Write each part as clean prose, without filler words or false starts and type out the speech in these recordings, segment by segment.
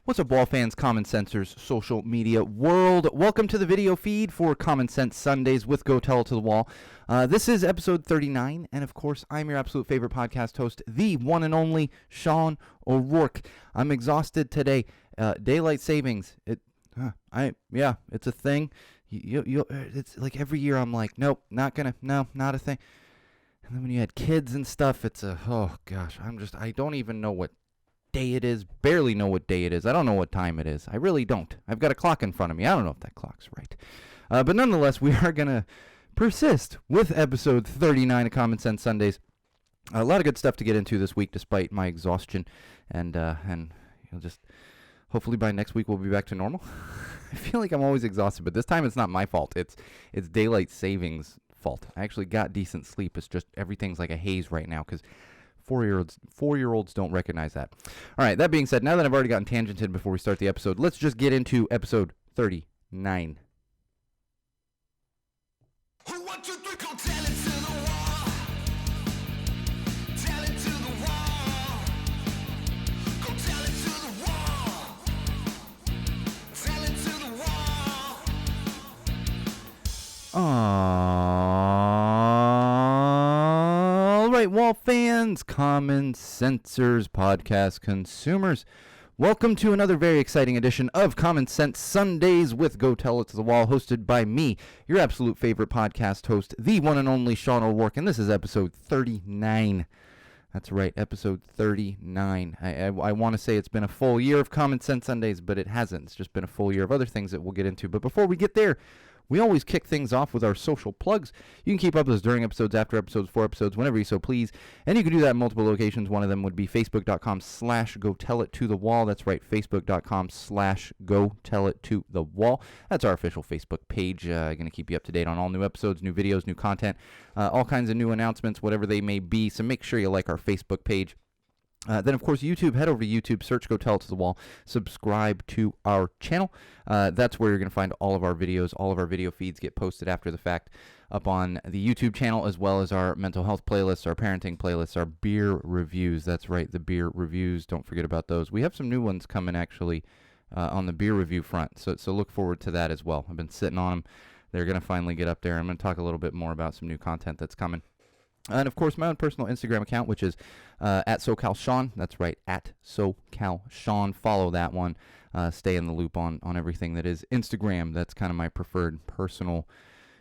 What's up, Wall fans, Common Sensors, social media world? Welcome to the video feed for Common Sense Sundays with Go Tell It to the Wall. This is episode 39, and of course, I'm your absolute favorite podcast host, the one and only Sean O'Rourke. I'm exhausted today. Daylight savings, it's a thing. It's like every year I'm like, nope, not a thing. And then when you had kids and stuff, oh gosh, I don't even know what day it is, barely know what day it is. I don't know what time it is. I really don't. I've got a clock in front of me. I don't know if that clock's right. But nonetheless, we are going to persist with episode 39 of Common Sense Sundays. A lot of good stuff to get into this week despite my exhaustion. And just hopefully by next week we'll be back to normal. I feel like I'm always exhausted, but this time it's not my fault. It's daylight savings fault. I actually got decent sleep. It's just everything's like a haze right now because Four-year-olds don't recognize that. All right, that being said, now that I've already gotten tangented before we start the episode, let's just get into episode 39. Who want to go tell it to the wall? Tell it to the wall. Go tell it to the wall. Tell it to the wall. All right, Wall fans, Common Sensors, podcast consumers, welcome to another very exciting edition of Common Sense Sundays with Go Tell It to the Wall, hosted by me, your absolute favorite podcast host, the one and only Sean O'Rourke, and this is episode 39. That's right, episode 39. I want to say it's been a full year of Common Sense Sundays, but it hasn't. It's just been a full year of other things that we'll get into. But before we get there, we always kick things off with our social plugs. You can keep up with us during episodes, after episodes, for episodes, whenever you so please. And you can do that in multiple locations. One of them would be facebook.com/GoTellItToTheWall. That's right, facebook.com/GoTellItToTheWall. That's our official Facebook page. Going to keep you up to date on all new episodes, new videos, new content, all kinds of new announcements, whatever they may be. So make sure you like our Facebook page. Then, of course, YouTube. Head over to YouTube, search Go Tell It to the Wall, subscribe to our channel. That's where you're going to find all of our videos. All of our video feeds get posted after the fact up on the YouTube channel, as well as our mental health playlists, our parenting playlists, our beer reviews. That's right, the beer reviews. Don't forget about those. We have some new ones coming, actually, on the beer review front, so look forward to that as well. I've been sitting on them. They're going to finally get up there. I'm going to talk a little bit more about some new content that's coming. And, of course, my own personal Instagram account, which is at SoCalSean. That's right, at SoCalSean. Follow that one. Stay in the loop on everything that is Instagram. That's kind of my preferred personal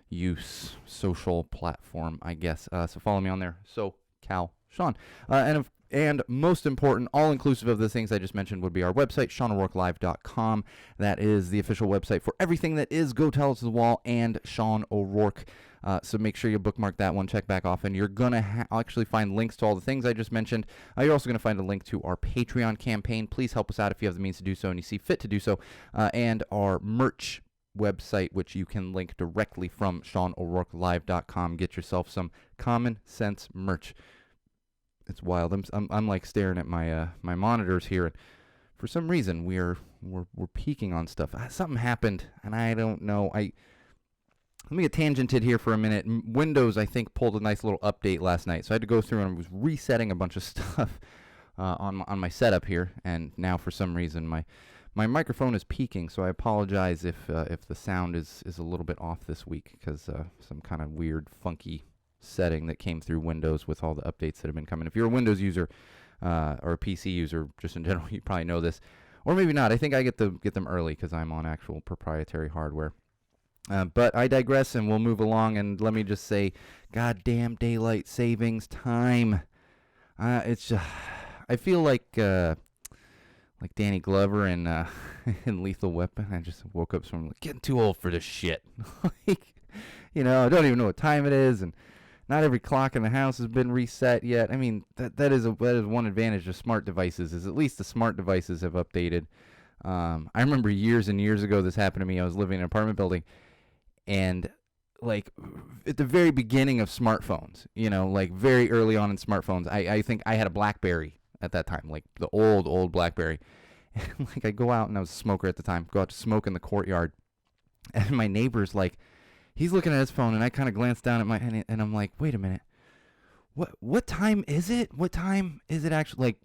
use social platform, I guess. So follow me on there, SoCalSean. And most important, all-inclusive of the things I just mentioned would be our website, SeanO'RourkeLive.com. That is the official website for everything that is Go Tell It to the Wall and Sean O'Rourke. So make sure you bookmark that one, check back often. You're going to actually find links to all the things I just mentioned. You're also going to find a link to our Patreon campaign. Please help us out if you have the means to do so and you see fit to do so. And our merch website, which you can link directly from SeanO'RourkeLive.com. Get yourself some Common Sense merch. It's wild. I'm like staring at my my monitors here, and for some reason we're peaking on stuff. Something happened, and I don't know. Let me get tangented here for a minute. Windows, I think, pulled a nice little update last night, so I had to go through and I was resetting a bunch of stuff on my setup here, and now for some reason my microphone is peaking. So I apologize if the sound is a little bit off this week because some kind of weird, funky setting that came through Windows with all the updates that have been coming. If you're a Windows user or a PC user, just in general, you probably know this, or maybe not. I think I get them early because I'm on actual proprietary hardware. But I digress, and we'll move along. And let me just say, goddamn daylight savings time. It's just, I feel like Danny Glover in in Lethal Weapon. I just woke up from getting too old for this shit. I don't even know what time it is, and not every clock in the house has been reset yet. I mean, that is one advantage of smart devices, is at least the smart devices have updated. I remember years and years ago this happened to me. I was living in an apartment building, and like at the very beginning of smartphones, like very early on in smartphones, I think I had a BlackBerry at that time, like the old BlackBerry. And like I go out, and I was a smoker at the time, go out to smoke in the courtyard, and my neighbor's like, he's looking at his phone, and I kind of glanced down at my, and I'm like, wait a minute, what time is it? What time is it actually? Like,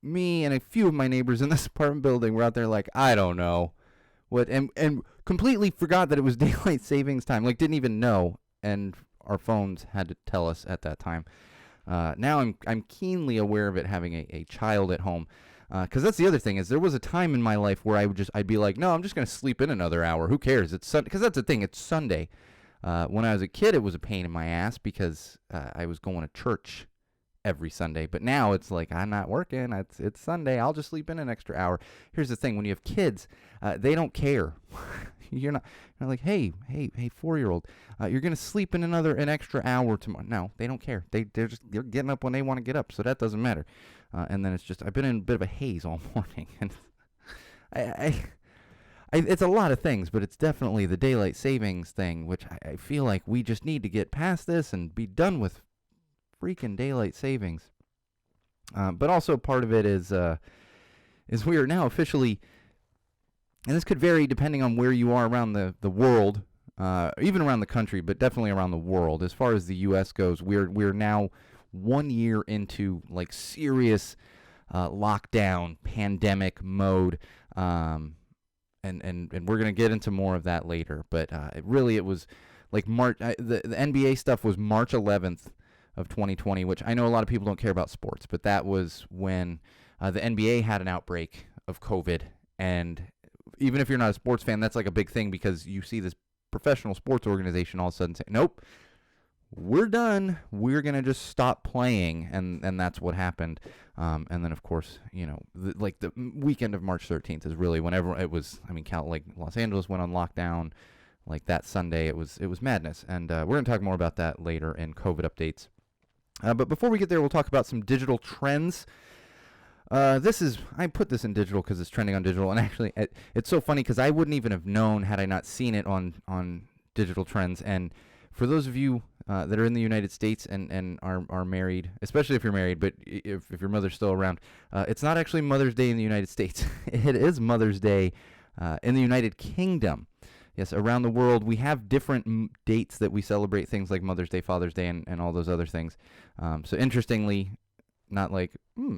me and a few of my neighbors in this apartment building were out there like, I don't know what, and completely forgot that it was daylight savings time, like didn't even know, and our phones had to tell us at that time. Now I'm keenly aware of it having a child at home, because that's the other thing is there was a time in my life where I'd be like, no, I'm just gonna sleep in another hour. Who cares? It's Sunday, because that's the thing. It's Sunday. When I was a kid, it was a pain in my ass because I was going to church every Sunday. But now it's like, I'm not working. It's Sunday. I'll just sleep in an extra hour. Here's the thing: when you have kids, they don't care. You're not like, hey, 4-year-old, you're gonna sleep in an extra hour tomorrow. No, they don't care. They're getting up when they want to get up, so that doesn't matter. And then it's just, I've been in a bit of a haze all morning, and it's a lot of things, but it's definitely the daylight savings thing, which I feel like we just need to get past this and be done with freaking daylight savings. But also part of it is we are now officially, and this could vary depending on where you are around the world, even around the country, but definitely around the world. As far as the U.S. goes, we're now 1 year into like serious lockdown pandemic mode, and we're gonna get into more of that later. But it was like March. The NBA stuff was March 11th of 2020, which I know a lot of people don't care about sports, but that was when the NBA had an outbreak of COVID, and even if you're not a sports fan, that's like a big thing because you see this professional sports organization all of a sudden say, nope, we're done. We're going to just stop playing. And that's what happened. And then, of course, the weekend of March 13th is really whenever it was, like Los Angeles went on lockdown. Like that Sunday, it was madness. And we're going to talk more about that later in COVID updates. But before we get there, we'll talk about some digital trends. I put this in digital because it's trending on digital. And actually, it's so funny because I wouldn't even have known had I not seen it on digital trends. And for those of you that are in the United States and are married, especially if you're married, but if your mother's still around, it's not actually Mother's Day in the United States. It is Mother's Day in the United Kingdom. Yes, around the world, we have different dates that we celebrate things like Mother's Day, Father's Day, and all those other things. So interestingly, not like,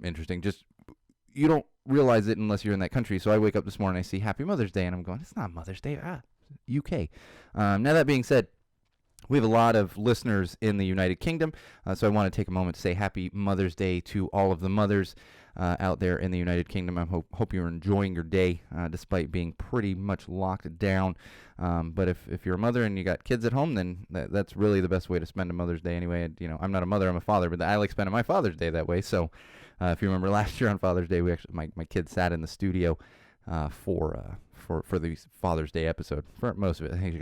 interesting, just you don't realize it unless you're in that country. So I wake up this morning, I see Happy Mother's Day, and I'm going, it's not Mother's Day, UK. Now that being said, we have a lot of listeners in the United Kingdom, so I want to take a moment to say Happy Mother's Day to all of the mothers out there in the United Kingdom. I hope you're enjoying your day despite being pretty much locked down. But if you're a mother and you got kids at home, then that's really the best way to spend a Mother's Day anyway. I'm not a mother, I'm a father, but I like spending my Father's Day that way. So if you remember last year on Father's Day, we actually my kids sat in the studio for the Father's Day episode. For most of it, I think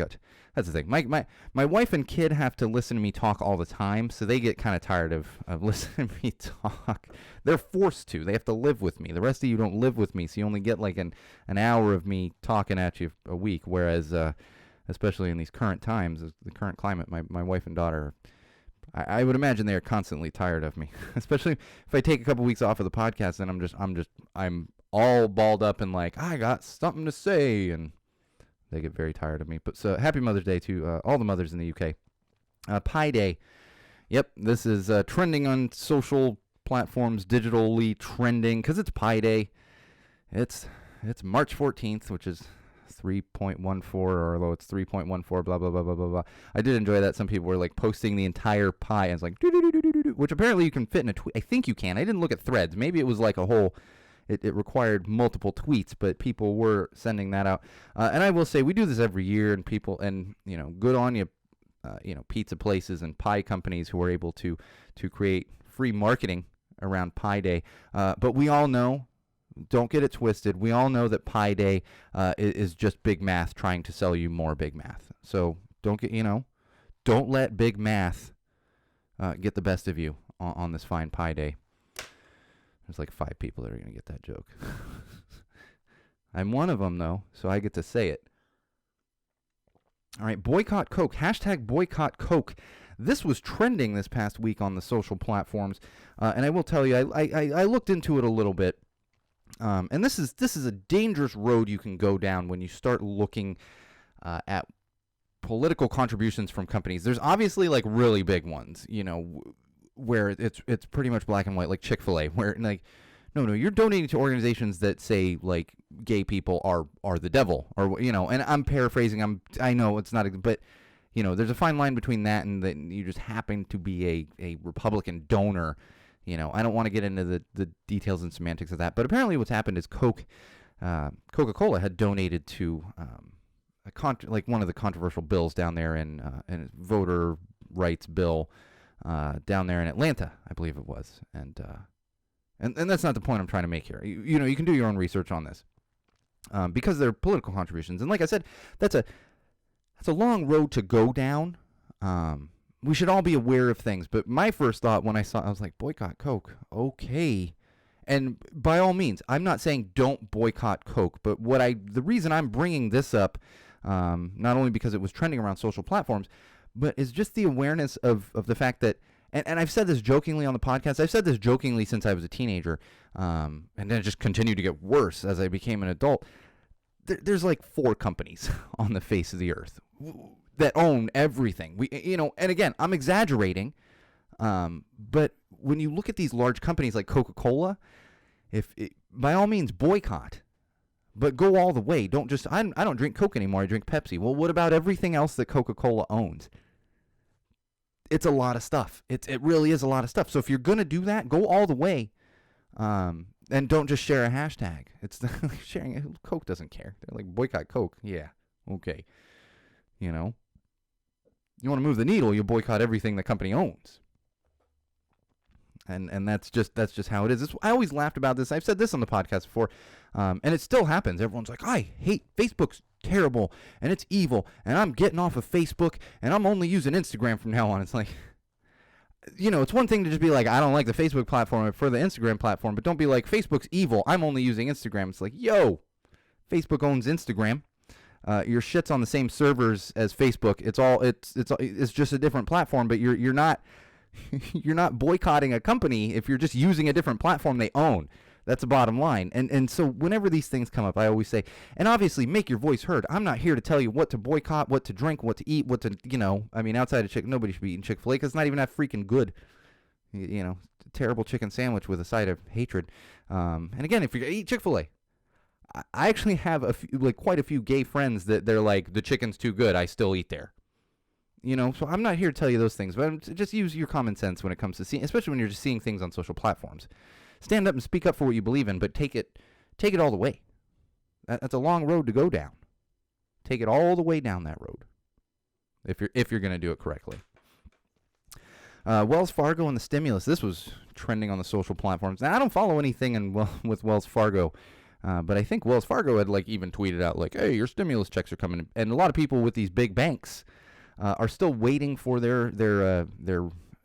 that's the thing. My wife and kid have to listen to me talk all the time, so they get kind of tired of listening to me talk. They're forced to. They have to live with me. The rest of you don't live with me, so you only get like an hour of me talking at you a week. Whereas, especially in these current times, the current climate, my wife and daughter, I would imagine they are constantly tired of me. Especially if I take a couple weeks off of the podcast, then I'm all balled up and like, I got something to say, and they get very tired of me. But so happy Mother's Day to all the mothers in the UK. Pi Day. Yep, this is trending on social platforms, digitally trending, because it's Pi Day. It's March 14th, which is 3.14, or although it's 3.14, blah, blah, blah, blah, blah, blah. I did enjoy that. Some people were like posting the entire pi, and it's like, which apparently you can fit in a tweet. I think you can. I didn't look at threads. Maybe it was like a whole... It required multiple tweets, but people were sending that out. And I will say, we do this every year, and people, and, good on you, pizza places and pie companies who are able to create free marketing around Pi Day. But we all know, don't get it twisted, we all know that Pi Day is just big math trying to sell you more big math. So don't let big math get the best of you on this fine Pi Day. There's like 5 people that are going to get that joke. I'm one of them, though, so I get to say it. All right, boycott Coke. Hashtag boycott Coke. This was trending this past week on the social platforms, and I will tell you, I looked into it a little bit, and this is a dangerous road you can go down when you start looking at political contributions from companies. There's obviously like really big ones, where it's pretty much black and white, like Chick-fil-A, where like No, you're donating to organizations that say like gay people are the devil, or and I'm paraphrasing. I know it's not, but there's a fine line between that and that you just happen to be a Republican donor. I don't want to get into the details and semantics of that, but apparently what's happened is Coca-Cola had donated to one of the controversial bills down there in voter rights bill down there in Atlanta, I believe it was, and that's not the point I'm trying to make here. You can do your own research on this because they're political contributions, and like I said, that's a long road to go down. We should all be aware of things, but my first thought when I was like, boycott Coke, okay. And by all means, I'm not saying don't boycott Coke, but the reason I'm bringing this up, not only because it was trending around social platforms, but is just the awareness of the fact that, and I've said this jokingly on the podcast, I've said this jokingly since I was a teenager, and then it just continued to get worse as I became an adult. There's like 4 companies on the face of the earth that own everything. And again, I'm exaggerating, but when you look at these large companies like Coca-Cola, by all means boycott, but go all the way. Don't just, I don't drink Coke anymore, I drink Pepsi. Well, what about everything else that Coca-Cola owns? It's a lot of stuff. It really is a lot of stuff. So if you're going to do that, go all the way, and don't just share a hashtag. It's sharing, Coke doesn't care. They're like, boycott Coke. Yeah, okay. You want to move the needle, you boycott everything the company owns. And that's just how it is. I always laughed about this. I've said this on the podcast before, and it still happens. Everyone's like, I hate Facebook's terrible, and it's evil, and I'm getting off of Facebook, and I'm only using Instagram from now on. It's like, it's one thing to just be like, I don't like the Facebook platform, I prefer the Instagram platform, but don't be like, Facebook's evil, I'm only using Instagram. It's like, yo, Facebook owns Instagram. Your shit's on the same servers as Facebook. It's just a different platform, but you're not you're not boycotting a company if you're just using a different platform they own. That's the bottom line. And so whenever these things come up, I always say, and obviously make your voice heard. I'm not here to tell you what to boycott, what to drink, what to eat, outside of chicken, nobody should be eating Chick-fil-A because it's not even that freaking good. Terrible chicken sandwich with a side of hatred. And again, if you're going to eat Chick-fil-A, I actually have quite a few gay friends that they're like, the chicken's too good, I still eat there. So I'm not here to tell you those things, but just use your common sense when it comes to seeing, especially when you're just seeing things on social platforms. Stand up and speak up for what you believe in, but take it all the way. That's a long road to go down. Take it all the way down that road, if you're going to do it correctly. Wells Fargo and the stimulus. This was trending on the social platforms. Now I don't follow anything with Wells Fargo. But I think Wells Fargo had even tweeted out hey, your stimulus checks are coming, and a lot of people with these big banks are still waiting for their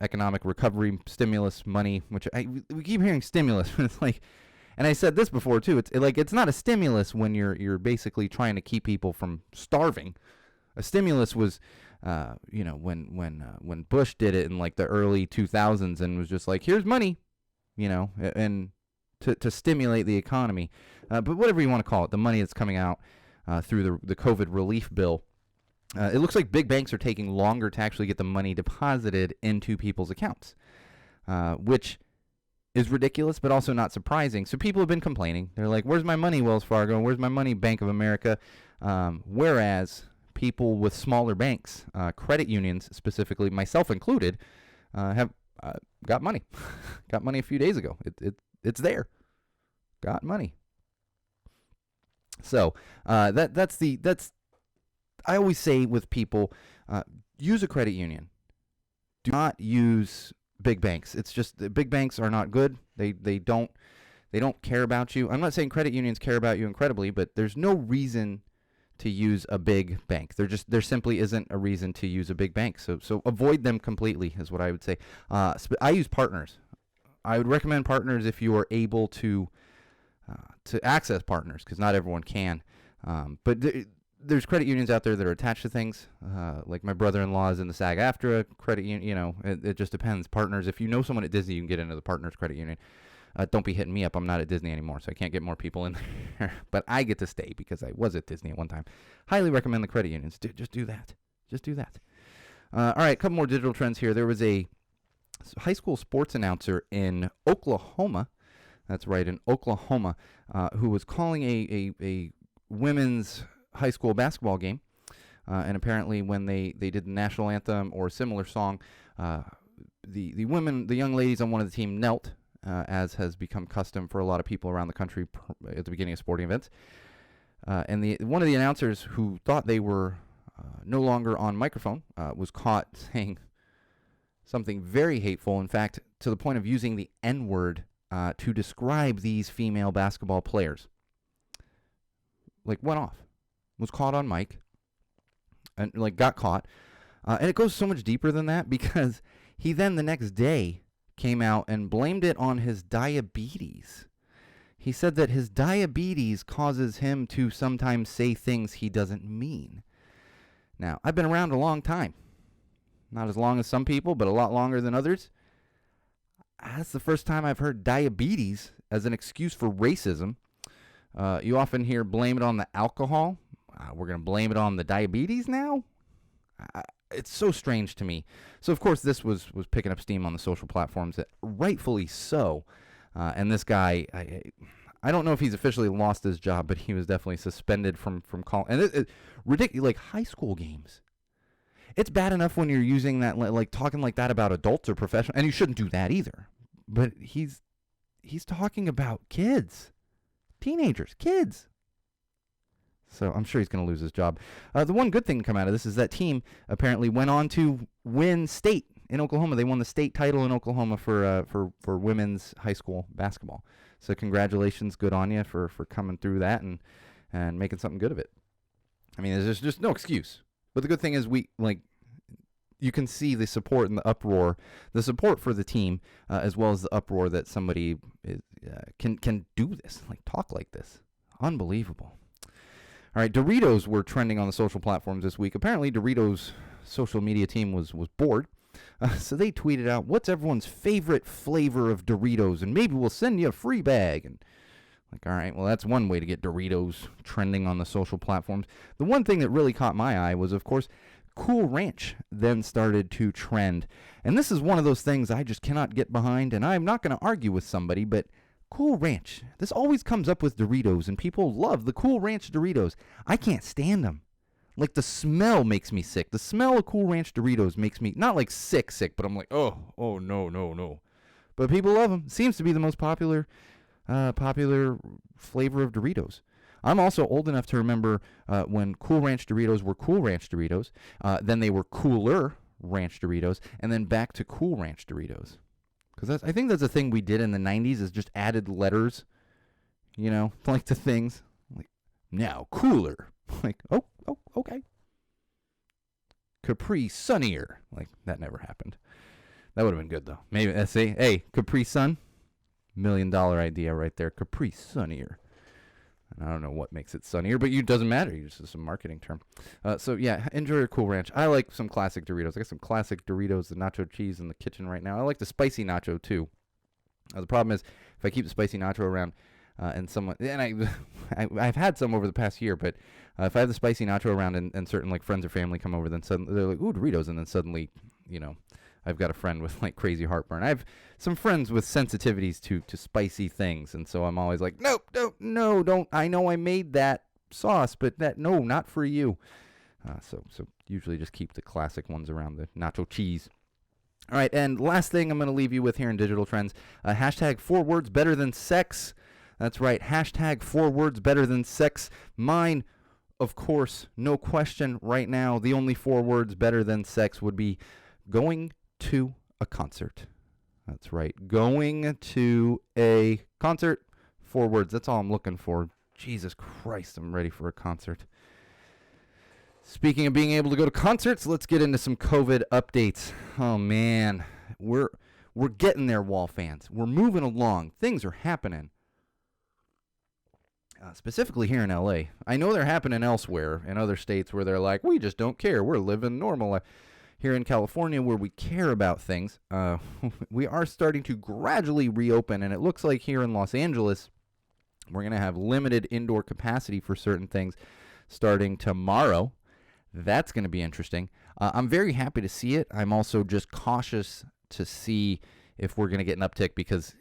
economic recovery stimulus money. Which we keep hearing stimulus, but it's like, and I said this before too. It's not a stimulus when you're basically trying to keep people from starving. A stimulus was, when Bush did it in the early 2000s and was just like, here's money, and to stimulate the economy. But whatever you want to call it, the money that's coming out through the COVID relief bill, it looks like big banks are taking longer to actually get the money deposited into people's accounts, which is ridiculous, but also not surprising. So people have been complaining. They're like, where's my money, Wells Fargo? Where's my money, Bank of America? Whereas people with smaller banks, credit unions specifically, myself included, have got money. Got money a few days ago. It's there. Got money. So that's I always say with people, use a credit union. Do not use big banks. It's just the big banks are not good. They don't care about you. I'm not saying credit unions care about you incredibly, but there's no reason to use a big bank. There simply isn't a reason to use a big bank. So avoid them completely is what I would say. I use Partners. I would recommend Partners if you are able to access Partners, because not everyone can. But there's credit unions out there that are attached to things. Like my brother-in-law is in the SAG-AFTRA credit union. It just depends. Partners, if you know someone at Disney, you can get into the Partners credit union. Don't be hitting me up. I'm not at Disney anymore, so I can't get more people in there. But I get to stay because I was at Disney at one time. Highly recommend the credit unions. Just do that. Just do that. All right, a couple more digital trends here. There was a high school sports announcer in Oklahoma That's right, in Oklahoma, who was calling a women's high school basketball game. And apparently when they did the national anthem or a similar song, the young ladies on one of the team knelt, as has become custom for a lot of people around the country at the beginning of sporting events. And one of the announcers who thought they were no longer on microphone was caught saying something very hateful, in fact, to the point of using the N-word to describe these female basketball players. Like, went off. Was caught on mic. And, got caught. And it goes so much deeper than that, because he then the next day came out and blamed it on his diabetes. He said that his diabetes causes him to sometimes say things he doesn't mean. Now, I've been around a long time. Not as long as some people, but a lot longer than others. That's the first time I've heard diabetes as an excuse for racism. You often hear blame it on the alcohol. We're going to blame it on the diabetes now? It's so strange to me. So, of course, this was picking up steam on the social platforms, rightfully so. And this guy, I don't know if he's officially lost his job, but he was definitely suspended from calling. And it ridiculous, like high school games. It's bad enough when you're using that, like talking like that about adults or professionals, and you shouldn't do that either. But he's talking about kids, teenagers, kids. So I'm sure he's going to lose his job. The one good thing to come out of this is that team apparently went on to win state in Oklahoma. They won the state title in Oklahoma for women's high school basketball. So congratulations, good on you for coming through that and making something good of it. I mean, there's just no excuse. But the good thing is you can see the support and the uproar, the support for the team, as well as the uproar that somebody can do this, talk like this. Unbelievable. All right, Doritos were trending on the social platforms this week. Apparently, Doritos' social media team was bored, so they tweeted out, "What's everyone's favorite flavor of Doritos? And maybe we'll send you a free bag." And all right, well, that's one way to get Doritos trending on the social platforms. The one thing that really caught my eye was, of course, Cool Ranch then started to trend. And this is one of those things I just cannot get behind, and I'm not going to argue with somebody, but Cool Ranch. This always comes up with Doritos, and people love the Cool Ranch Doritos. I can't stand them. The smell makes me sick. The smell of Cool Ranch Doritos makes me, not sick, but I'm like, oh, no. But people love them. Seems to be the most popular flavor of Doritos. I'm also old enough to remember when Cool Ranch Doritos were Cool Ranch Doritos. Then they were Cooler Ranch Doritos, and then back to Cool Ranch Doritos. Because I think that's a thing we did in the 90s, is just added letters, to things. Now, Cooler. Oh, okay. Capri Sunnier. That never happened. That would have been good, though. Maybe, let's see. Hey, Capri Sun. $1 million idea right there. Capri Sunnier. I don't know what makes it sunnier, but it doesn't matter. It's just a marketing term. So, yeah, enjoy your Cool Ranch. I like some classic Doritos. I got some classic Doritos, the nacho cheese in the kitchen right now. I like the spicy nacho, too. The problem is, if I keep the spicy nacho around and someone... And I've had some over the past year, but if I have the spicy nacho around and certain, friends or family come over, then suddenly they're like, ooh, Doritos, and then suddenly, I've got a friend with crazy heartburn. I have some friends with sensitivities to spicy things, and so I'm always like, nope, don't. I know I made that sauce, but no, not for you. So usually just keep the classic ones around, the nacho cheese. All right, and last thing I'm going to leave you with here in digital trends, hashtag 4 words better than sex. That's right, hashtag 4 words better than sex. Mine, of course, no question right now, the only 4 words better than sex would be going to a concert. That's right. Going to a concert. 4 words. That's all I'm looking for. Jesus Christ, I'm ready for a concert. Speaking of being able to go to concerts, let's get into some COVID updates. Oh man, we're getting there, Wall fans. We're moving along. Things are happening. Specifically here in LA. I know they're happening elsewhere in other states where they're like, we just don't care. We're living normal life. Here in California, where we care about things, we are starting to gradually reopen, and it looks like here in Los Angeles, we're going to have limited indoor capacity for certain things starting tomorrow. That's going to be interesting. I'm very happy to see it. I'm also just cautious to see if we're going to get an uptick, because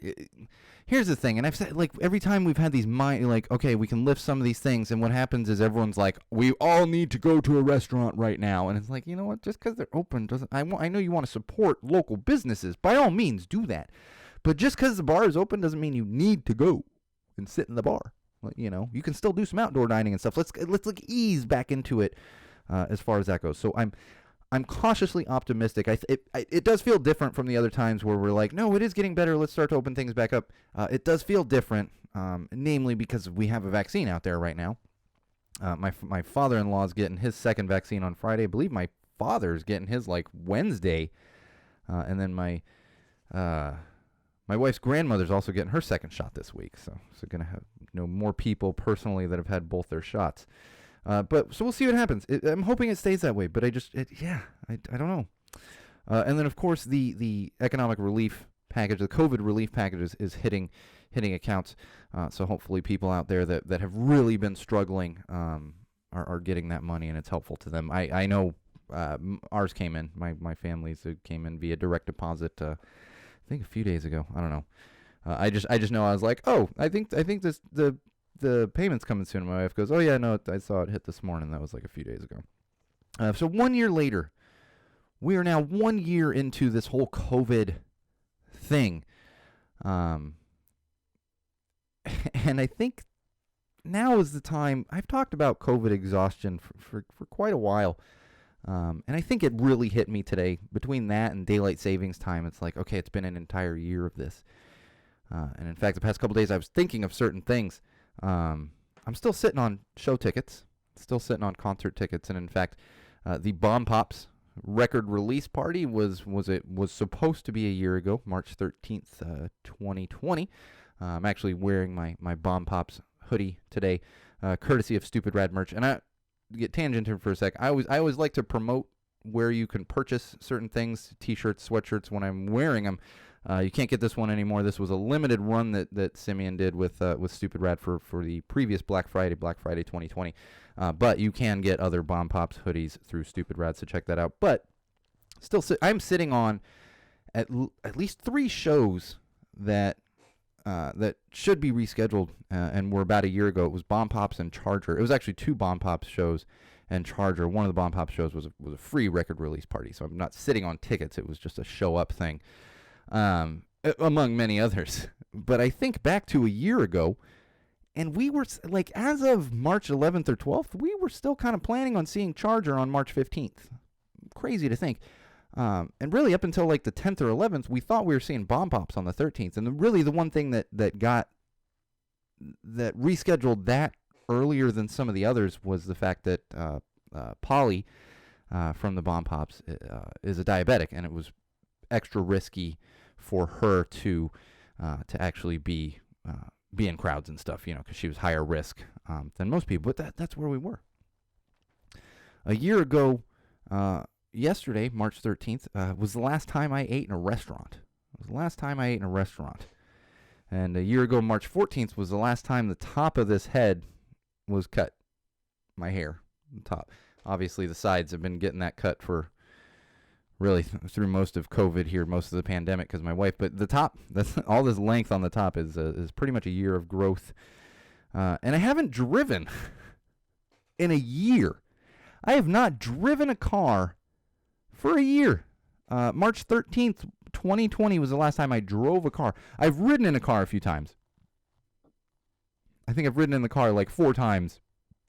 here's the thing, and I've said, like, every time we've had these like, okay, we can lift some of these things, and what happens is everyone's like, we all need to go to a restaurant right now, and it's like, you know what, just because they're open doesn't, I know you want to support local businesses, by all means do that, but just because the bar is open doesn't mean you need to go and sit in the bar. You know, you can still do some outdoor dining and stuff. Let's like ease back into it as far as that goes. So I'm cautiously optimistic. It does feel different from the other times where we're like, no, it is getting better. Let's start to open things back up. It does feel different, namely because we have a vaccine out there right now. My father-in-law is getting his second vaccine on Friday. I believe my father's getting his like Wednesday, and then my wife's grandmother's also getting her second shot this week. So gonna have more people personally that have had both their shots. But so we'll see what happens. I'm hoping it stays that way, but I don't know. And then of course the economic relief package, the COVID relief package is hitting accounts. So hopefully people out there that have really been struggling are getting that money, and it's helpful to them. I know ours came in. My family's came in via direct deposit. I think a few days ago. I don't know. I just know I was like, oh, I think this the payment's coming soon. My wife goes, oh yeah, no, I saw it hit this morning. That was like a few days ago. So 1 year later, we are now 1 year into this whole COVID thing, and I think now is the time. I've talked about COVID exhaustion for quite a while. And I think it really hit me today. Between that and daylight savings time, it's like, okay, it's been an entire year of this. And in fact, the past couple days, I was thinking of certain things. I'm still sitting on show tickets, still sitting on concert tickets. And in fact, the Bomb Pops record release party was supposed to be a year ago, March 13th, 2020. I'm actually wearing my Bomb Pops hoodie today, courtesy of Stupid Rad merch. And I get tangented for a sec. I always like to promote where you can purchase certain things, t-shirts, sweatshirts, when I'm wearing them. You can't get this one anymore. This was a limited run that Simeon did with Stupid Rad for the previous Black Friday 2020. But you can get other Bomb Pops hoodies through Stupid Rad, so check that out. But still, I'm sitting on at least 3 shows that should be rescheduled, and were about a year ago. It was Bomb Pops and Charger. It was actually 2 Bomb Pops shows and Charger. One of the Bomb Pops shows was a free record release party, so I'm not sitting on tickets. It was just a show up thing, among many others. But I think back to a year ago, and we were like, as of March 11th or 12th, we were still kind of planning on seeing Charger on March 15th. Crazy to think. And really up until like the 10th or 11th, we thought we were seeing Bomb Pops on the 13th. And really the one thing that rescheduled that earlier than some of the others was the fact that Polly from the Bomb Pops is a diabetic, and it was extra risky for her to actually be in crowds and stuff, because she was higher risk than most people. But that's where we were. A year ago, yesterday, March 13th, was the last time I ate in a restaurant. It was the last time I ate in a restaurant. And a year ago, March 14th, was the last time the top of this head was cut. My hair, the top. Obviously, the sides have been getting that cut for really through most of COVID here, most of the pandemic, because my wife. But the top, that's all this length on the top is pretty much a year of growth. And I haven't driven in a year. I have not driven a car for a year. March 13th, 2020 was the last time I drove a car. I've ridden in a car a few times. I think I've ridden in the car like 4 times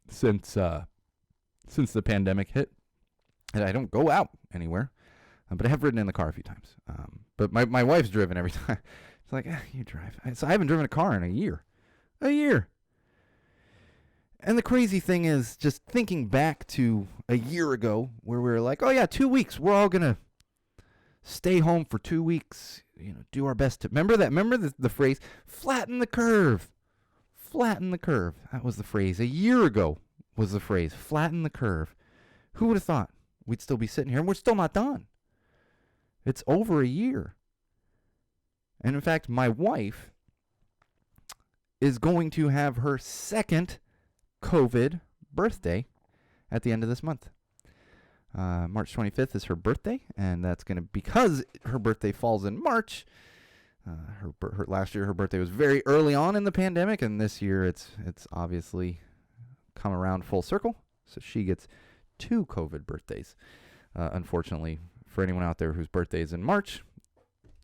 since the pandemic hit. And I don't go out anywhere, but I have ridden in the car a few times. But my wife's driven every time. It's like, you drive. So I haven't driven a car in a year. A year. And the crazy thing is, just thinking back to a year ago where we were like, oh yeah, 2 weeks. We're all going to stay home for 2 weeks, do our best to. Remember the phrase, flatten the curve. Flatten the curve. That was the phrase. A year ago was the phrase, flatten the curve. Who would have thought we'd still be sitting here, and we're still not done. It's over a year. And in fact, my wife is going to have her second COVID birthday at the end of this month. March 25th is her birthday, and that's going to, because her birthday falls in March, Her last year, her birthday was very early on in the pandemic, and this year it's obviously come around full circle. So she gets 2 COVID birthdays. Unfortunately, for anyone out there whose birthday is in March,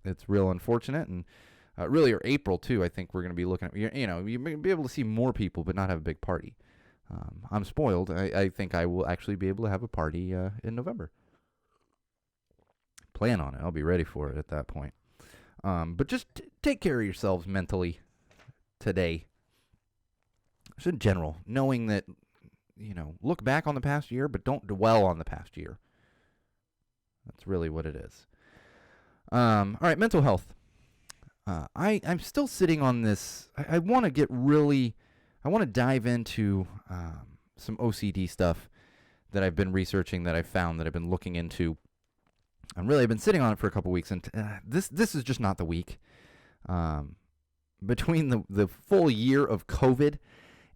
it's real unfortunate. And really, or April too. I think we're going to be looking at, you may be able to see more people, but not have a big party. I'm spoiled. I think I will actually be able to have a party in November. Plan on it. I'll be ready for it at that point. But just take care of yourselves mentally today. Just in general, knowing that, look back on the past year, but don't dwell on the past year. That's really what it is. All right, mental health. I'm still sitting on this. I want to dive into some OCD stuff that I've been researching, that I've found, that I've been looking into. I've been sitting on it for a couple weeks, and this is just not the week. Between the full year of COVID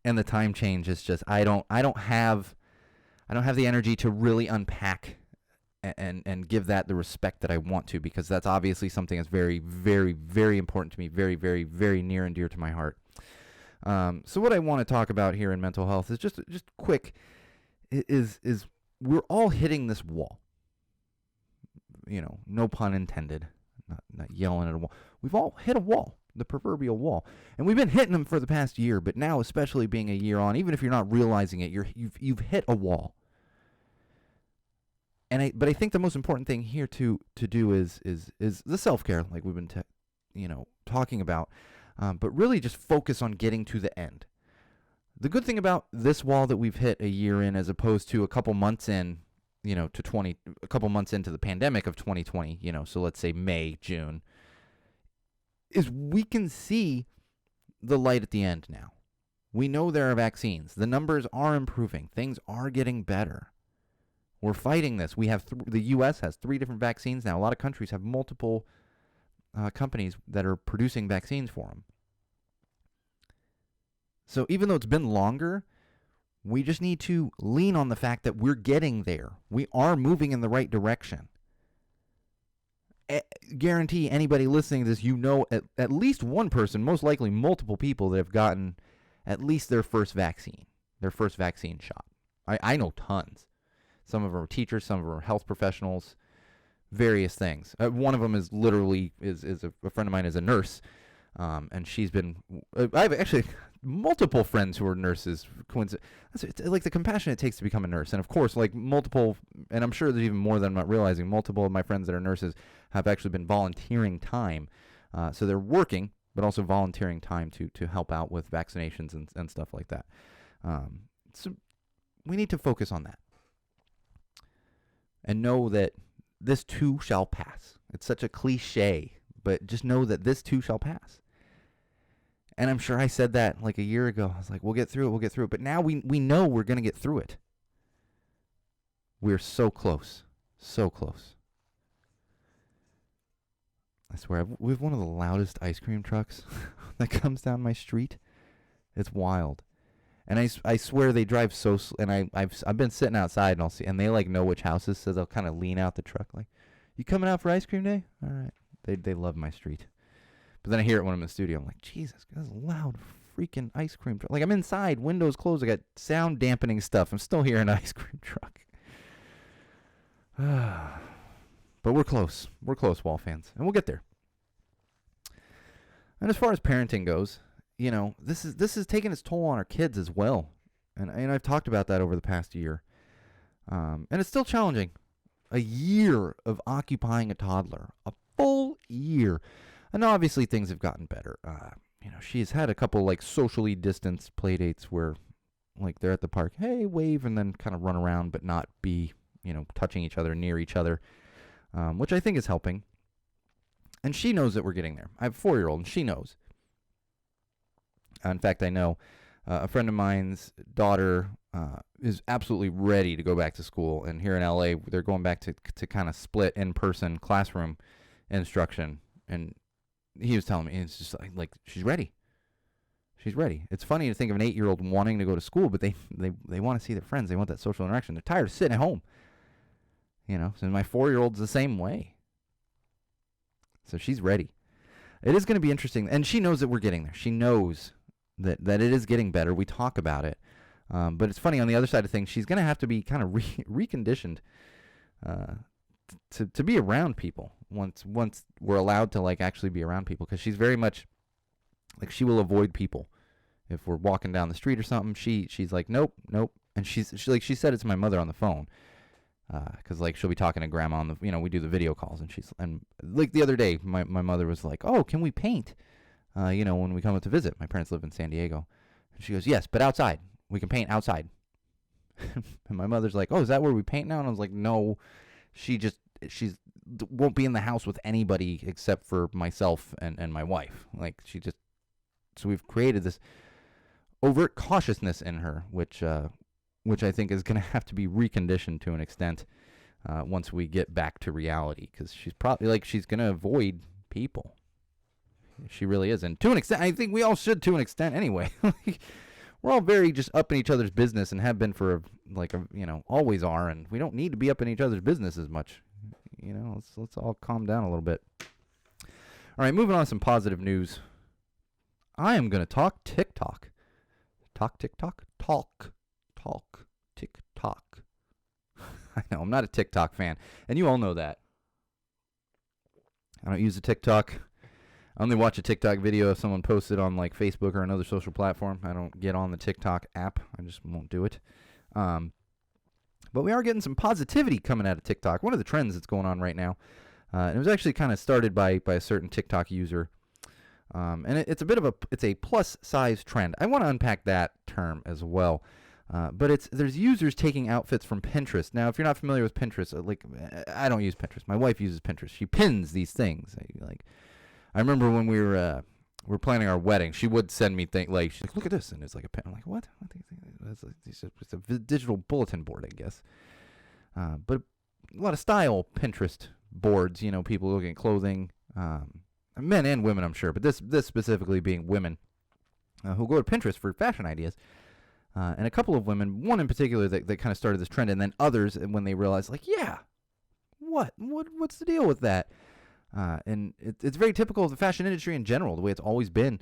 and the time change, it's just I don't have the energy to really unpack and give that the respect that I want to, because that's obviously something that's very, very, very important to me, very, very, very near and dear to my heart. So what I want to talk about here in mental health is just quick, is we're all hitting this wall. No pun intended, not yelling at a wall. We've all hit a wall, the proverbial wall. And we've been hitting them for the past year, but now, especially being a year on, even if you're not realizing it, you've hit a wall. But I think the most important thing here to do is the self-care, like we've been talking about, but really just focus on getting to the end. The good thing about this wall that we've hit a year in, as opposed to a couple months in, a couple months into the pandemic of 2020, so let's say May, June, is we can see the light at the end now. We know there are vaccines. The numbers are improving. Things are getting better. We're fighting this. We have the U.S. has 3 different vaccines now. A lot of countries have multiple companies that are producing vaccines for them. So even though it's been longer, we just need to lean on the fact that we're getting there. We are moving in the right direction. Guarantee anybody listening to this, at least one person, most likely multiple people, that have gotten at least their first vaccine shot. I know tons. Some of them are teachers, some of them are health professionals, various things. One of them is literally a friend of mine is a nurse, and she's been. I have actually multiple friends who are nurses. It's like the compassion it takes to become a nurse, and of course, like multiple, and I'm sure there's even more than I'm not realizing. Multiple of my friends that are nurses have actually been volunteering time, so they're working, but also volunteering time to help out with vaccinations and stuff like that. So we need to focus on that. And know that this too shall pass. It's such a cliche, but just know that this too shall pass. And I'm sure I said that like a year ago. I was like, we'll get through it. But now we know we're going to get through it. We're so close. So close. I swear, we have one of the loudest ice cream trucks that comes down my street. It's wild. And I swear they drive so and I've been sitting outside and I'll see, and they like know which houses, so they'll kind of lean out the truck like, "You coming out for ice cream day?" All right. They love my street. But then I hear it when I'm in the studio. I'm like, Jesus, that's a loud freaking ice cream truck. Like, I'm inside, windows closed, I got sound dampening stuff. I'm still hearing an ice cream truck. But we're close. We're close, Wall fans, and we'll get there. And as far as parenting goes, this is taking its toll on our kids as well. And I've talked about that over the past year. And it's still challenging. A year of occupying a toddler. A full year. And obviously things have gotten better. She's had a couple like socially distanced play dates where like they're at the park, hey, wave, and then kind of run around but not be, touching each other, near each other, which I think is helping. And she knows that we're getting there. I have a 4-year-old and she knows. In fact, I know a friend of mine's daughter is absolutely ready to go back to school. And here in LA, they're going back to kind of split in-person classroom instruction. And he was telling me, it's just like she's ready. She's ready. It's funny to think of an 8-year-old wanting to go to school, but they want to see their friends. They want that social interaction. They're tired of sitting at home. So my 4-year-old's the same way. So she's ready. It is going to be interesting, and she knows that we're getting there. She knows that it is getting better. We talk about it, but it's funny, on the other side of things, she's going to have to be kind of reconditioned to be around people once we're allowed to like actually be around people, because she's very much like, she will avoid people. If we're walking down the street or something, she's like, nope, and she said it to my mother on the phone, because like she'll be talking to grandma on the, we do the video calls, and like the other day my mother was like, oh, can we paint when we come up to visit? My parents live in San Diego. And she goes, yes, but outside. We can paint outside. And my mother's like, oh, is that where we paint now? And I was like, no, she's won't be in the house with anybody except for myself and my wife. Like, so we've created this overt cautiousness in her, which I think is going to have to be reconditioned to an extent once we get back to reality, because she's probably like, she's going to avoid people. She really is, and to an extent, I think we all should, to an extent anyway. We're all very just up in each other's business, and have been for always are, and we don't need to be up in each other's business as much. Let's all calm down a little bit. All right, moving on to some positive news. I am going to talk TikTok. Talk TikTok? Talk TikTok. I know, I'm not a TikTok fan, and you all know that. I don't use a TikTok. I only watch a TikTok video if someone posts it on like Facebook or another social platform. I don't get on the TikTok app. I just won't do it. But we are getting some positivity coming out of TikTok. One of the trends that's going on right now, and it was actually kind of started by a certain TikTok user. And it's a plus size trend. I want to unpack that term as well. But there's users taking outfits from Pinterest. Now, if you're not familiar with Pinterest, I don't use Pinterest. My wife uses Pinterest. She pins these things. I remember when we were planning our wedding, she would send me things like, she's like, look at this, and it's like a pin. I'm like, what? It's a digital bulletin board, I guess. But a lot of style Pinterest boards. People looking at clothing, men and women, I'm sure, but this specifically being women who go to Pinterest for fashion ideas. And a couple of women, one in particular that kind of started this trend, and then others when they realized, like, yeah, what's the deal with that? And it's very typical of the fashion industry in general, the way it's always been.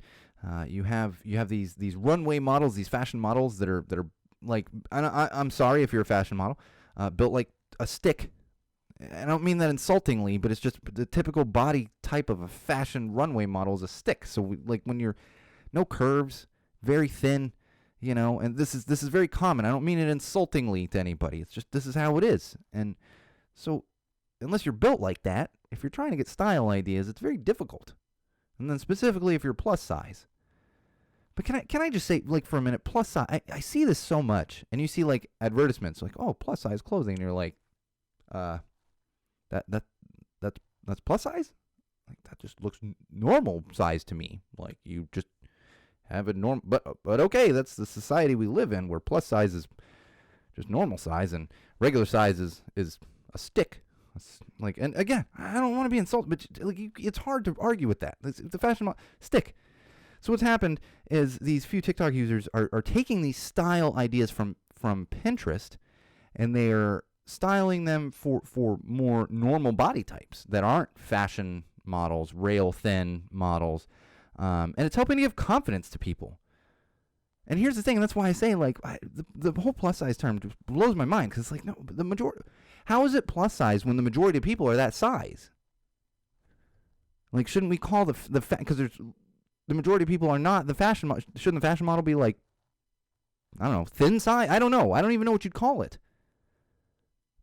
You have these runway models, these fashion models that are like, I'm sorry if you're a fashion model, built like a stick. I don't mean that insultingly, but it's just the typical body type of a fashion runway model is a stick. So when you're no curves, very thin, and this is very common. I don't mean it insultingly to anybody. It's just, this is how it is. And so unless you're built like that, if you're trying to get style ideas, it's very difficult. And then specifically if you're plus size. But can I just say, like, for a minute, plus size, I see this so much. And you see like advertisements like, oh, plus size clothing, and you're like, that's plus size? Like, that just looks normal size to me. Like, you just have a normal, but okay, that's the society we live in, where plus size is just normal size and regular size is a stick. Like, and again, I don't want to be insulted, but like, it's hard to argue with that. The fashion stick. So what's happened is these few TikTok users are taking these style ideas from Pinterest, and they are styling them for more normal body types that aren't fashion models, rail thin models, and it's helping to give confidence to people. And here's the thing, and that's why I say, like, the whole plus size term just blows my mind, because it's like, no, the majority. How is it plus size when the majority of people are that size? Like, shouldn't we call because the majority of people are not the fashion model. Shouldn't the fashion model be like, I don't know, thin size? I don't know. I don't even know what you'd call it.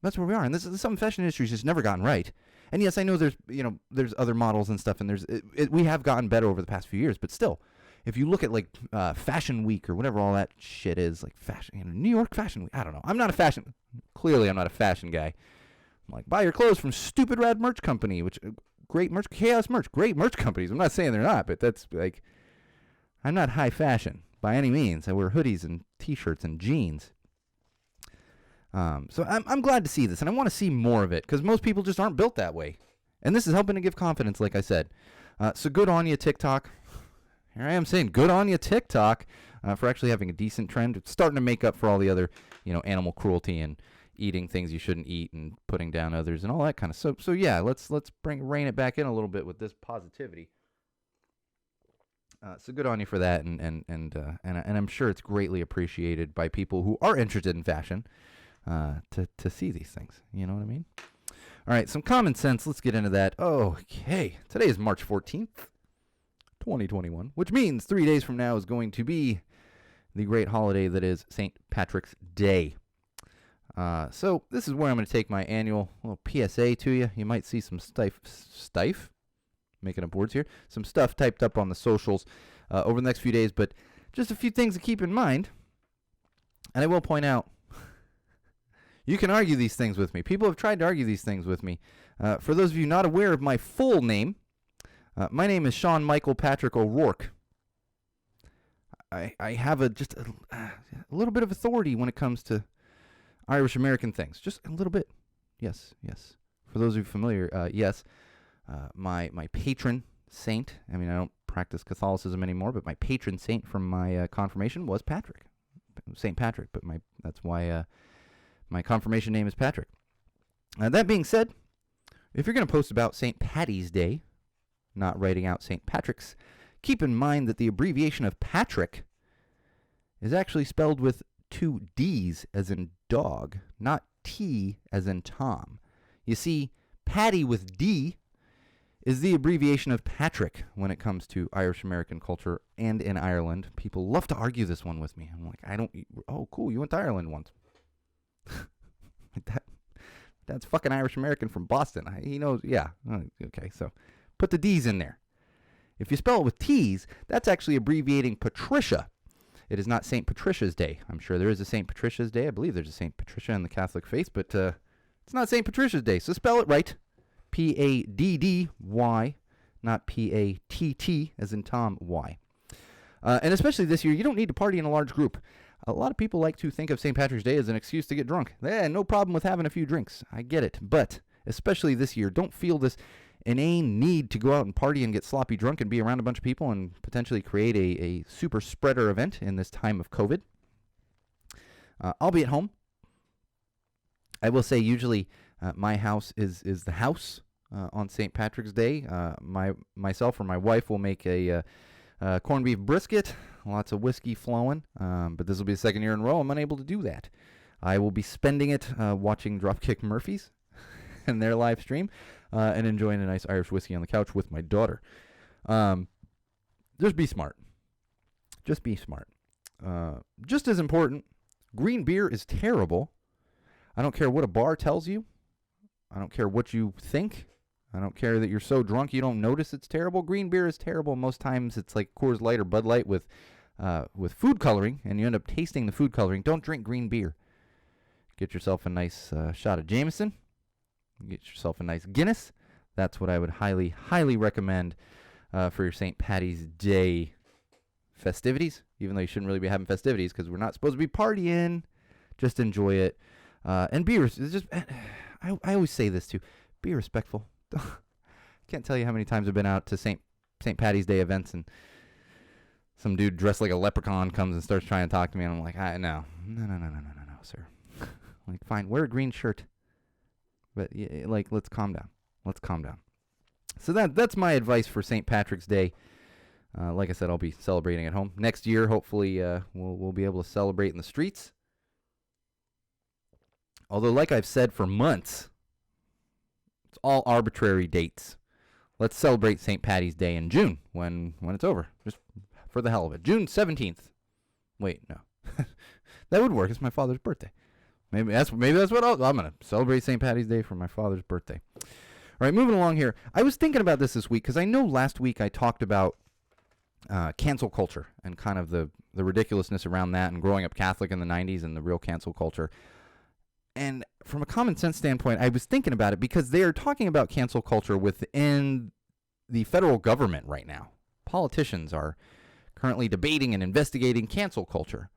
That's where we are, and this is some fashion industry's just never gotten right. And yes, I know there's other models and stuff, and we have gotten better over the past few years, but still, if you look at like Fashion Week or whatever all that shit is, like fashion, New York Fashion Week, I don't know. Clearly I'm not a fashion guy. I'm like, buy your clothes from Stupid Rad Merch Company, which great merch, Chaos Merch, great merch companies. I'm not saying they're not, but that's like, I'm not high fashion by any means. I wear hoodies and t-shirts and jeans. So I'm glad to see this, and I want to see more of it, because most people just aren't built that way. And this is helping to give confidence, like I said. So good on you, TikTok. Here I am saying good on you, TikTok, for actually having a decent trend. It's starting to make up for all the other, animal cruelty and eating things you shouldn't eat and putting down others and all that kind of stuff. So yeah, let's rein it back in a little bit with this positivity. So good on you for that, and I'm sure it's greatly appreciated by people who are interested in fashion to see these things. You know what I mean? All right, some common sense. Let's get into that. Okay, today is March 14th, 2021, which means 3 days from now is going to be the great holiday that is St. Patrick's Day. So this is where I'm going to take my annual little PSA to you. You might see some stife, making up words here, some stuff typed up on the socials over the next few days, but just a few things to keep in mind. And I will point out, you can argue these things with me. People have tried to argue these things with me. For those of you not aware of my full name, my name is Sean Michael Patrick O'Rourke. I have just a little bit of authority when it comes to Irish American things. Just a little bit. Yes. For those of you familiar, yes. My patron saint, I mean, I don't practice Catholicism anymore, but my patron saint from my confirmation was Patrick. St. Patrick, but that's why my confirmation name is Patrick. That being said, if you're going to post about St. Paddy's Day, not writing out St. Patrick's, keep in mind that the abbreviation of Patrick is actually spelled with 2 D's as in dog, not T as in Tom. You see, Paddy with D is the abbreviation of Patrick when it comes to Irish American culture and in Ireland. People love to argue this one with me. I'm like, oh, cool, you went to Ireland once. That's fucking Irish American from Boston. He knows, yeah. Okay, so put the D's in there. If you spell it with T's, that's actually abbreviating Patricia. It is not St. Patricia's Day. I'm sure there is a St. Patricia's Day. I believe there's a St. Patricia in the Catholic faith, but it's not St. Patricia's Day. So spell it right. Paddy, not Patt as in Tom, Y. And especially this year, you don't need to party in a large group. A lot of people like to think of St. Patrick's Day as an excuse to get drunk. No problem with having a few drinks. I get it. But especially this year, don't feel this inane need to go out and party and get sloppy drunk and be around a bunch of people and potentially create a super spreader event in this time of COVID. I'll be at home. I will say usually my house is the house on St. Patrick's Day. Myself or my wife will make a corned beef brisket, lots of whiskey flowing, but this will be the second year in a row I'm unable to do that. I will be spending it watching Dropkick Murphys and their live stream and enjoying a nice Irish whiskey on the couch with my daughter. Just be smart. Just be smart. Just as important, green beer is terrible. I don't care what a bar tells you. I don't care what you think. I don't care that you're so drunk you don't notice it's terrible. Green beer is terrible. Most times it's like Coors Light or Bud Light with food coloring, and you end up tasting the food coloring. Don't drink green beer. Get yourself a nice shot of Jameson. Get yourself a nice Guinness. That's what I would highly, highly recommend for your St. Paddy's Day festivities, even though you shouldn't really be having festivities because we're not supposed to be partying. Just enjoy it. And be just, I always say this too, be respectful. Can't tell you how many times I've been out to St. Paddy's Day events and some dude dressed like a leprechaun comes and starts trying to talk to me, and I'm like, no, sir. Like, fine, wear a green shirt, but like, let's calm down. So that's my advice for St. Patrick's Day. Like I said, I'll be celebrating at home. Next year, hopefully, we'll be able to celebrate in the streets. Although, like I've said for months, it's all arbitrary dates. Let's celebrate St. Paddy's Day in June when it's over, just for the hell of it. June 17th. Wait, no. That would work. It's my father's birthday. Maybe that's what I'm going to celebrate St. Paddy's Day for my father's birthday. All right, moving along here. I was thinking about this week because I know last week I talked about cancel culture and kind of the ridiculousness around that and growing up Catholic in the 90s and the real cancel culture. And from a common sense standpoint, I was thinking about it because they are talking about cancel culture within the federal government right now. Politicians are currently debating and investigating cancel culture.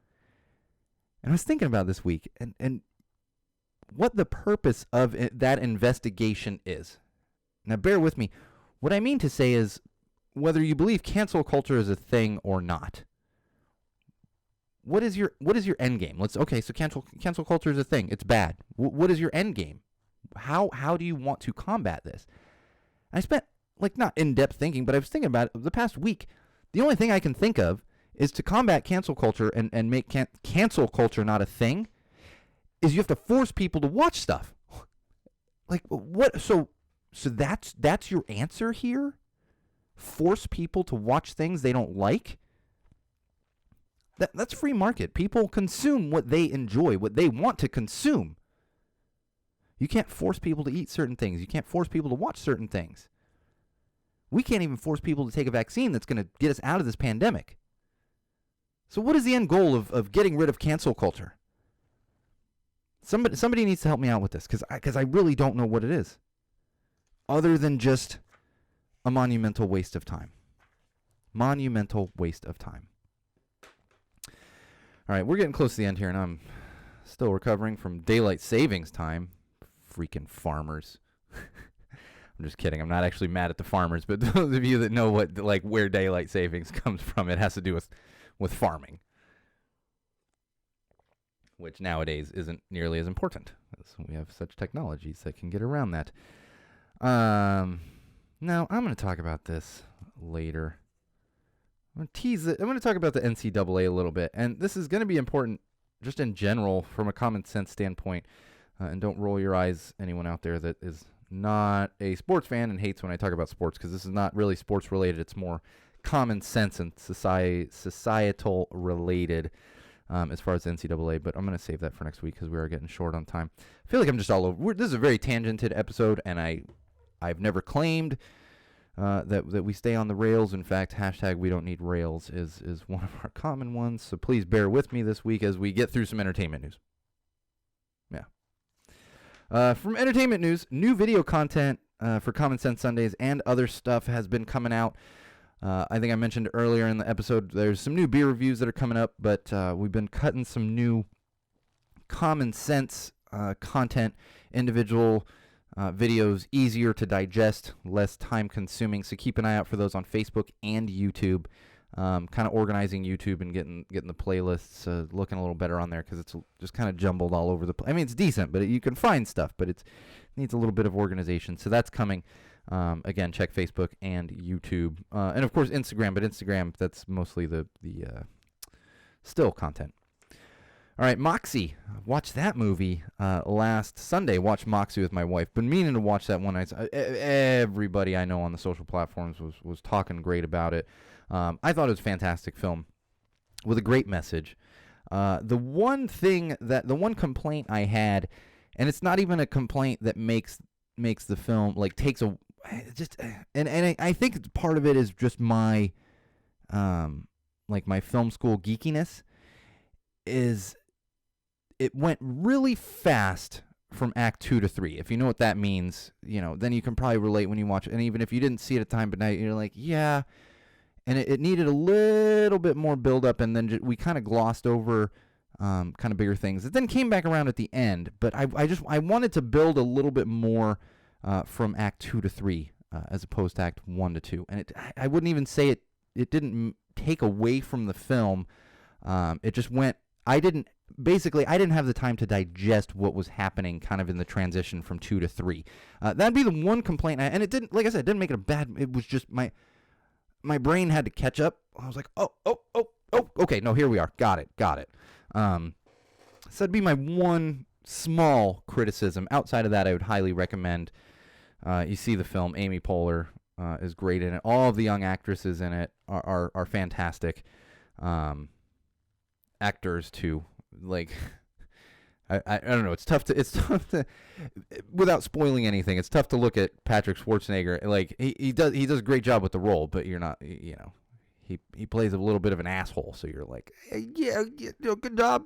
And I was thinking about this week and what the purpose of that investigation is. Now, bear with me. What I mean to say is whether you believe cancel culture is a thing or not. What is your end game? So cancel culture is a thing. It's bad. What is your end game? How do you want to combat this? I spent not in-depth thinking, but I was thinking about it the past week. The only thing I can think of is to combat cancel culture and make cancel culture not a thing is you have to force people to watch stuff. Like what? So that's your answer here? Force people to watch things they don't like? That's free market. People consume what they enjoy, what they want to consume. You can't force people to eat certain things. You can't force people to watch certain things. We can't even force people to take a vaccine that's going to get us out of this pandemic. So what is the end goal of getting rid of cancel culture? Somebody needs to help me out with this because I really don't know what it is. Other than just a monumental waste of time. Monumental waste of time. All right, we're getting close to the end here, and I'm still recovering from daylight savings time. Freaking farmers. I'm just kidding. I'm not actually mad at the farmers, but those of you that know where daylight savings comes from, it has to do with farming, which nowadays isn't nearly as important. We have such technologies that can get around that. Now, I'm going to talk about this later. I'm going to tease it. I'm going to talk about the NCAA a little bit, and this is going to be important just in general from a common sense standpoint. And don't roll your eyes, anyone out there that is not a sports fan and hates when I talk about sports, because this is not really sports related. It's more common sense and societal related as far as the NCAA. But I'm going to save that for next week because we are getting short on time. I feel like I'm just all over. This is a very tangented episode, and I've never claimed that we stay on the rails. In fact, hashtag we don't need rails is one of our common ones. So please bear with me this week as we get through some entertainment news. From entertainment news, new video content for Common Sense Sundays and other stuff has been coming out. I think I mentioned earlier in the episode, there's some new beer reviews that are coming up, but we've been cutting some new Common Sense content, individual videos, easier to digest, less time consuming. So keep an eye out for those on Facebook and YouTube. Kind of organizing YouTube and getting the playlists looking a little better on there because it's just kind of jumbled all over the place. I mean, it's decent, but you can find stuff, but it needs a little bit of organization. So that's coming. Again, check Facebook and YouTube. And, of course, Instagram. But Instagram, that's mostly the still content. All right, Moxie. Watched that movie last Sunday. Watched Moxie with my wife. Been meaning to watch that one. Everybody I know on the social platforms was talking great about it. I thought it was a fantastic film with a great message. The one complaint I had, and it's not even a complaint that makes the film takes a just and I think part of it is just my my film school geekiness is it went really fast from Act 2 to 3. If you know what that means, then you can probably relate when you watch it. And even if you didn't see it at the time, but now you're like, yeah. And it needed a little bit more build-up, and then we kind of glossed over kind of bigger things. It then came back around at the end, but I wanted to build a little bit more from Act 2 to 3 as opposed to Act 1 to 2. And I wouldn't even say it didn't take away from the film. It just went. I didn't have the time to digest what was happening kind of in the transition from 2 to 3. That'd be the one complaint. And it didn't, like I said, it didn't make it a bad. It was just my brain had to catch up. I was like, oh, okay, no, here we are. Got it. So that'd be my one small criticism. Outside of that, I would highly recommend you see the film. Amy Poehler is great in it. All of the young actresses in it are fantastic. Actors too. I don't know. It's tough to without spoiling anything. It's tough to look at Patrick Schwarzenegger. He does a great job with the role, but you're not. He plays a little bit of an asshole. So you're like, hey, yeah, good job.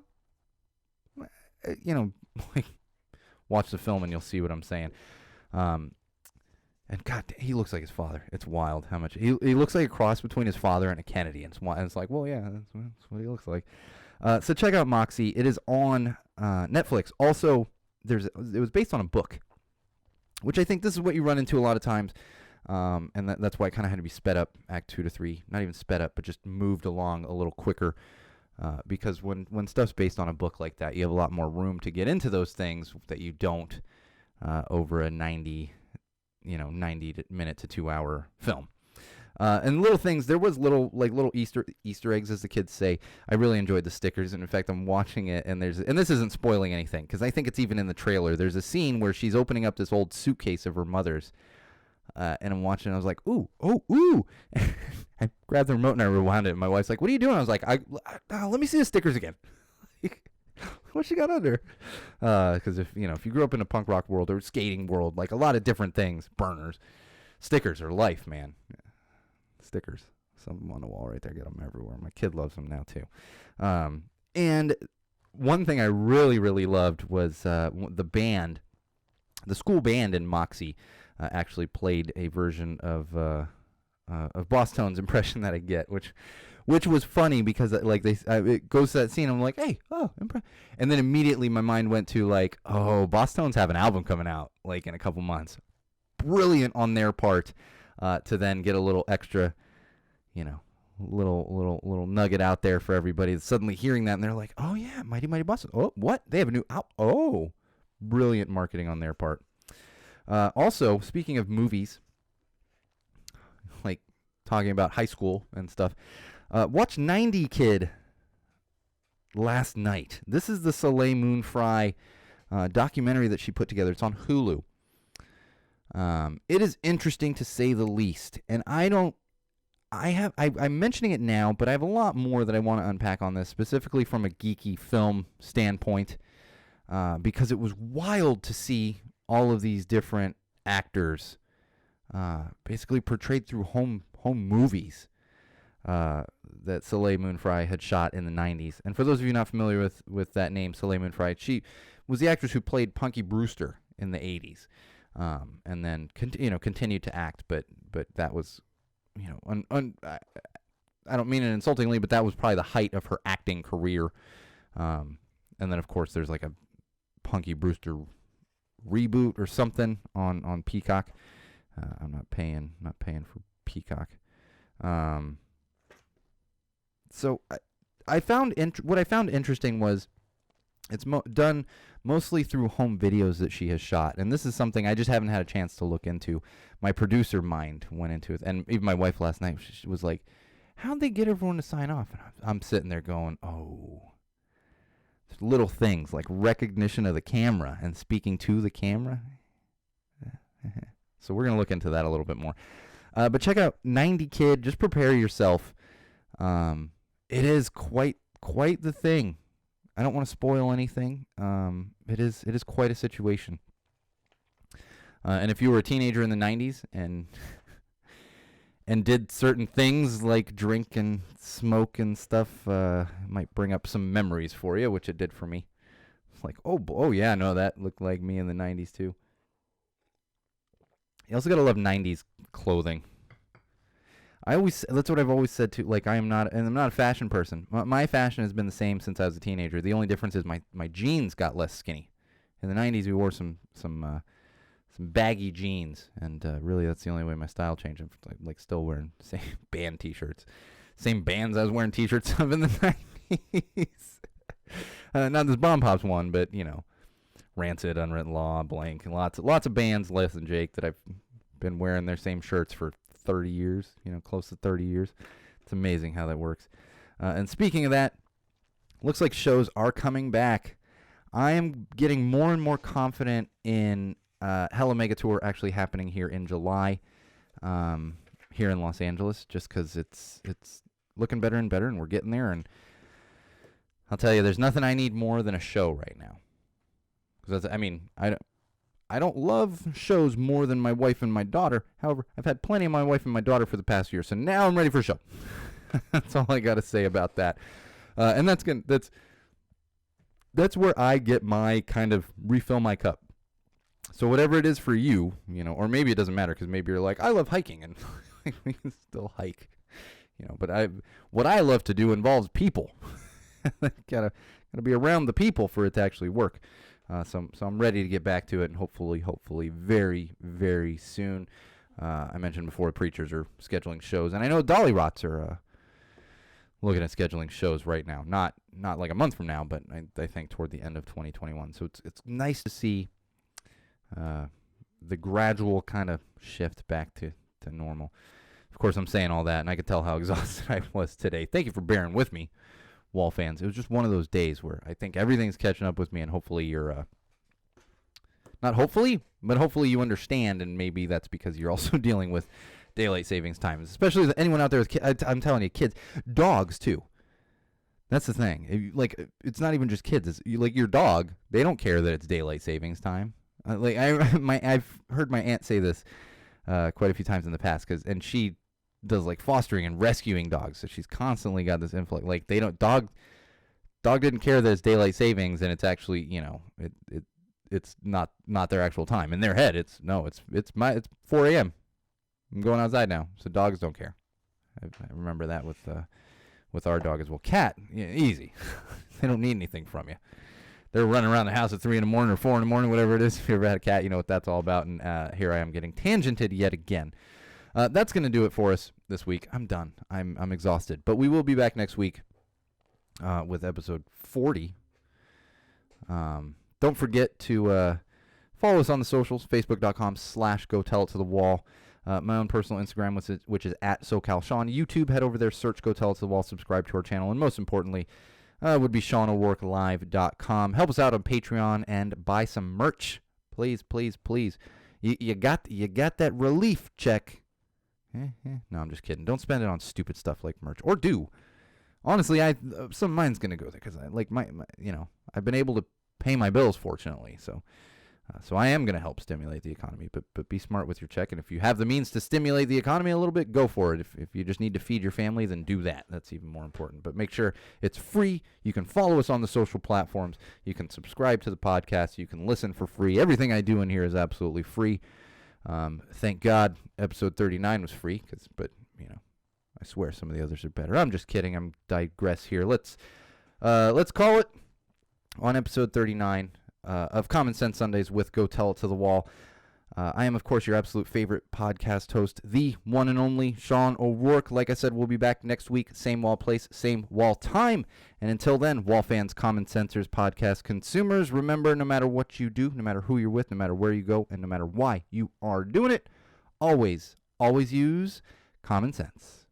Watch the film and you'll see what I'm saying. And God, he looks like his father. It's wild how much he looks like a cross between his father and a Kennedy. And it's like, well, yeah, that's what he looks like. So check out Moxie. It is on Netflix. Also, it was based on a book, which I think this is what you run into a lot of times. And that's why it kind of had to be sped up, Act 2 to 3. Not even sped up, but just moved along a little quicker. Because when stuff's based on a book like that, you have a lot more room to get into those things that you don't over a 90 minute to 2 hour film. And little things, there was little Easter eggs, as the kids say. I really enjoyed the stickers, and in fact, I'm watching it, and this isn't spoiling anything, because I think it's even in the trailer. There's a scene where she's opening up this old suitcase of her mother's, and I'm watching, and I was like, ooh, oh, ooh. I grabbed the remote, and I rewound it, and my wife's like, what are you doing? I was like, let me see the stickers again. What she got under? Because if you grew up in a punk rock world or skating world, like a lot of different things, burners, stickers are life, man. Stickers. Some of them on the wall right there. Get them everywhere. My kid loves them now too. And one thing I really, really loved was the band. The school band in Moxie actually played a version of Boss Tone's impression that I get, which was funny because it goes to that scene. I'm like, hey, and then immediately my mind went to like, oh, Boss Tones have an album coming out like in a couple months. Brilliant on their part. To then get a little extra, little nugget out there for everybody that's suddenly hearing that, and they're like, oh yeah, Mighty Mighty Boston. Oh, what? They have a new oh, brilliant marketing on their part. Also, speaking of movies, like talking about high school and stuff, watch 90 Kid last night. This is the Soleil Moon Frye documentary that she put together. It's on Hulu. It is interesting to say the least, and I'm mentioning it now, but I have a lot more that I want to unpack on this, specifically from a geeky film standpoint, because it was wild to see all of these different actors basically portrayed through home movies that Soleil Moon Frye had shot in the 90s. And for those of you not familiar with that name, Soleil Moon Frye, she was the actress who played Punky Brewster in the 80s. And then continued to act, but that was, I don't mean it insultingly, but that was probably the height of her acting career. And then of course there's like a Punky Brewster reboot or something on Peacock. I'm not paying for Peacock. So I found what I found interesting was it's done mostly through home videos that she has shot. And this is something I just haven't had a chance to look into. My producer mind went into it. And even my wife last night, she was like, how'd they get everyone to sign off? And I'm sitting there going, oh. Little things like recognition of the camera and speaking to the camera. So we're going to look into that a little bit more. But check out 90 Kid. Just prepare yourself. It is quite the thing. I don't want to spoil anything. It is quite a situation. And if you were a teenager in the 90s and did certain things like drink and smoke and stuff, it might bring up some memories for you, which it did for me. It's like, oh yeah, no, that looked like me in the 90s too. You also gotta love 90s clothing. That's what I've always said too. Like, I'm not a fashion person. My fashion has been the same since I was a teenager. The only difference is my jeans got less skinny. In the 90s, we wore some baggy jeans, and really that's the only way my style changed. I'm like still wearing the same band t-shirts, same bands I was wearing t-shirts of in the 90s. Not this Bomb Pops one, but Rancid, Unwritten Law, Blank, and lots of bands, less than Jake, that I've been wearing their same shirts for 30 years, close to 30 years. It's amazing how that works. And speaking of that, looks like shows are coming back. I am getting more and more confident in Hella Mega Tour actually happening here in July, here in Los Angeles, just because it's looking better and better, and we're getting there. And I'll tell you, there's nothing I need more than a show right now. Because I don't love shows more than my wife and my daughter. However, I've had plenty of my wife and my daughter for the past year, so now I'm ready for a show. That's all I got to say about that. And that's where I get my kind of refill my cup. So whatever it is for you, or maybe it doesn't matter because maybe you're like, I love hiking, and we can still hike, But what I love to do involves people. gotta be around the people for it to actually work. So I'm ready to get back to it, and hopefully very, very soon. I mentioned before, preachers are scheduling shows, and I know Dolly Rots are looking at scheduling shows right now. Not like a month from now, but I think toward the end of 2021. So it's nice to see the gradual kind of shift back to normal. Of course, I'm saying all that, and I could tell how exhausted I was today. Thank you for bearing with me, Wall fans. It was just one of those days where I think everything's catching up with me, and hopefully you're not hopefully, but hopefully you understand, and maybe that's because you're also dealing with daylight savings times, especially anyone out there with kids. I'm telling you, kids, dogs too. That's the thing. It's not even just kids. It's like your dog. They don't care that it's daylight savings time. I've heard my aunt say this quite a few times in the past, and she does like fostering and rescuing dogs, so she's constantly got this influx. Like they don't dog didn't care that it's daylight savings, and it's actually it's not their actual time in their head. It's 4 a.m. I'm going outside now, so dogs don't care. I remember that with our dog as well. Cat, easy. They don't need anything from you. They're running around the house at 3 in the morning or 4 in the morning, whatever it is. If you ever had a cat, you know what that's all about. And here I am getting tangented yet again. That's going to do it for us this week. I'm done. I'm exhausted. But we will be back next week with episode 40. Don't forget to follow us on the socials, facebook.com/GoTellItToTheWall. My own personal Instagram, which is at SoCalSean. YouTube, head over there, search Go Tell It to the Wall, subscribe to our channel, and most importantly, would be SeanO'RourkeLive.com. Help us out on Patreon and buy some merch, please, please, please. You got that relief check. No, I'm just kidding. Don't spend it on stupid stuff like merch, or do. Honestly, some of mine's gonna go there because I like my I've been able to pay my bills, fortunately, so I am going to help stimulate the economy, but be smart with your check, and if you have the means to stimulate the economy a little bit, go for it. If you just need to feed your family, then do that. That's even more important, but make sure it's free. You can follow us on the social platforms. You can subscribe to the podcast. You can listen for free. Everything I do in here is absolutely free. Thank God episode 39 was free, but I swear some of the others are better. I'm just kidding. I'm digress here. Let's call it on episode 39 of Common Sense Sundays with Go Tell It to the Wall. I am, of course, your absolute favorite podcast host, the one and only Sean O'Rourke. Like I said, we'll be back next week, same wall place, same wall time. And until then, wall fans, common sensors, podcast consumers, remember, no matter what you do, no matter who you're with, no matter where you go, and no matter why you are doing it, always use common sense.